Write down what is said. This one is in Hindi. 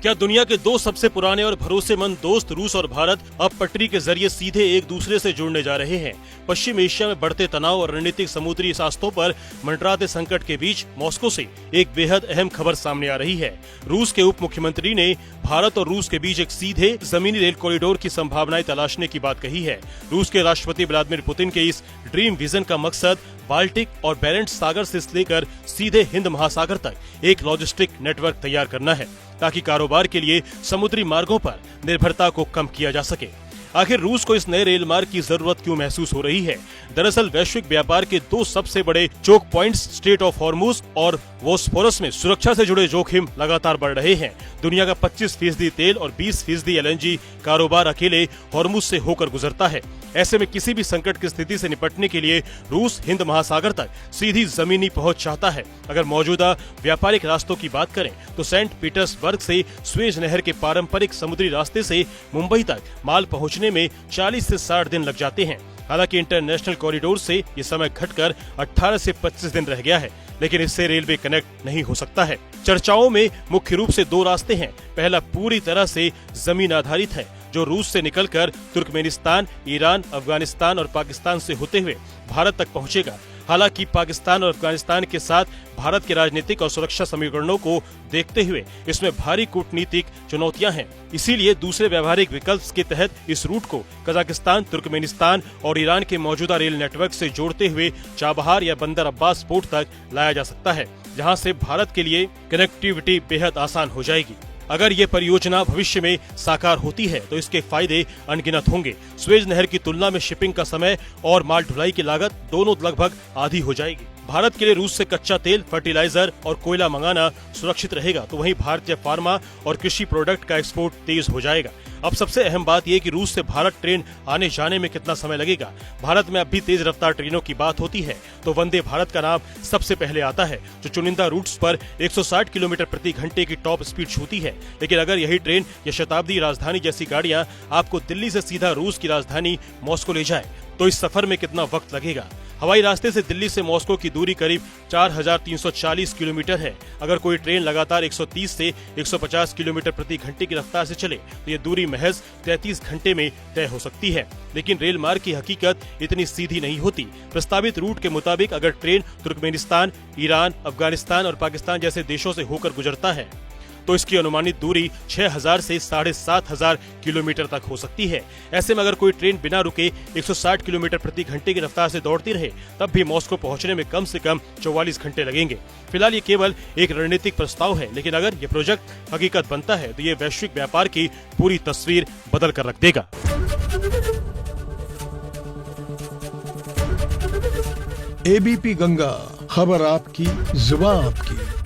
क्या दुनिया के दो सबसे पुराने और भरोसेमंद दोस्त रूस और भारत अब पटरी के जरिए सीधे एक दूसरे से जुड़ने जा रहे हैं? पश्चिम एशिया में बढ़ते तनाव और रणनीतिक समुद्री रास्तों पर मंडराते संकट के बीच मॉस्को से एक बेहद अहम खबर सामने आ रही है। रूस के उप मुख्यमंत्री ने भारत और रूस के बीच एक सीधे जमीनी रेल कॉरिडोर की संभावनाएं तलाशने की बात कही है। रूस के राष्ट्रपति व्लादिमीर पुतिन के इस ड्रीम विजन का मकसद बाल्टिक और बैरेंट्स सागर से लेकर सीधे हिंद महासागर तक एक लॉजिस्टिक नेटवर्क तैयार करना है, ताकि कारोबार के लिए समुद्री मार्गों पर निर्भरता को कम किया जा सके। आखिर रूस को इस नए रेल मार्ग की जरूरत क्यों महसूस हो रही है? दरअसल वैश्विक व्यापार के दो सबसे बड़े choke points strait of Hormuz और बोस्फोरस में सुरक्षा से जुड़े जोखिम लगातार बढ़ रहे हैं। दुनिया का 25% तेल और 20% LNG कारोबार अकेले हॉर्मुज से होकर गुजरता है। ऐसे में किसी भी संकट की स्थिति से निपटने के लिए रूस हिंद महासागर तक सीधी जमीनी पहुंच चाहता है। अगर मौजूदा व्यापारिक रास्तों की बात करें तो सेंट पीटर्सबर्ग से स्वेज नहर के पारंपरिक समुद्री रास्ते से मुंबई तक माल पहुंचने में 40 से 60 दिन लग जाते हैं। हालांकि इंटरनेशनल कॉरिडोर से ये समय घटकर 18 से 25 दिन रह गया है, लेकिन इससे रेलवे कनेक्ट नहीं हो सकता है। चर्चाओं में मुख्य रूप से दो रास्ते हैं। पहला पूरी तरह से जमीन आधारित है, जो रूस से निकलकर तुर्कमेनिस्तान, ईरान, अफगानिस्तान और पाकिस्तान से होते हुए भारत तक पहुंचेगा। हालांकि पाकिस्तान और अफगानिस्तान के साथ भारत के राजनीतिक और सुरक्षा समीकरणों को देखते हुए इसमें भारी कूटनीतिक चुनौतियां हैं। इसीलिए दूसरे व्यवहारिक विकल्प के तहत इस रूट को कजाकिस्तान, तुर्कमेनिस्तान और ईरान के मौजूदा रेल नेटवर्क से जोड़ते हुए चाबहार या बंदर अब्बास पोर्ट तक लाया जा सकता है, जहां से भारत के लिए कनेक्टिविटी बेहद आसान हो जाएगी। अगर ये परियोजना भविष्य में साकार होती है तो इसके फायदे अनगिनत होंगे। स्वेज नहर की तुलना में शिपिंग का समय और माल ढुलाई की लागत दोनों लगभग आधी हो जाएगी। भारत के लिए रूस से कच्चा तेल, फर्टिलाइजर और कोयला मंगाना सुरक्षित रहेगा, तो वहीं भारतीय फार्मा और कृषि प्रोडक्ट का एक्सपोर्ट तेज हो जाएगा। अब सबसे अहम बात यह कि रूस से भारत ट्रेन आने जाने में कितना समय लगेगा। भारत में अब भी तेज रफ्तार ट्रेनों की बात होती है तो वंदे भारत का नाम सबसे पहले आता है, जो चुनिंदा रूट्स पर 160 किलोमीटर प्रति घंटे की टॉप स्पीड छूती है। लेकिन अगर यही ट्रेन या शताब्दी राजधानी जैसी गाड़ियां आपको दिल्ली से सीधा रूस की राजधानी मॉस्को ले जाए तो इस सफर में कितना वक्त लगेगा? हवाई रास्ते से दिल्ली से मॉस्को की दूरी करीब 4340 किलोमीटर है। अगर कोई ट्रेन लगातार 130 से 150 किलोमीटर प्रति घंटे की रफ्तार से चले तो ये दूरी महज 33 घंटे में तय हो सकती है। लेकिन रेल मार्ग की हकीकत इतनी सीधी नहीं होती। प्रस्तावित रूट के मुताबिक अगर ट्रेन तुर्कमेनिस्तान, ईरान, अफगानिस्तान और पाकिस्तान जैसे देशों से होकर गुजरता है तो इसकी अनुमानित दूरी 6000 से 7500 किलोमीटर तक हो सकती है। ऐसे में अगर कोई ट्रेन बिना रुके 160 किलोमीटर प्रति घंटे की रफ्तार से दौड़ती रहे तब भी मॉस्को पहुंचने में कम से कम 44 घंटे लगेंगे। फिलहाल ये केवल एक रणनीतिक प्रस्ताव है, लेकिन अगर ये प्रोजेक्ट हकीकत बनता है तो ये वैश्विक व्यापार की पूरी तस्वीर बदल कर रख देगा। ABP गंगा, खबर आपकी, जुबान आपकी।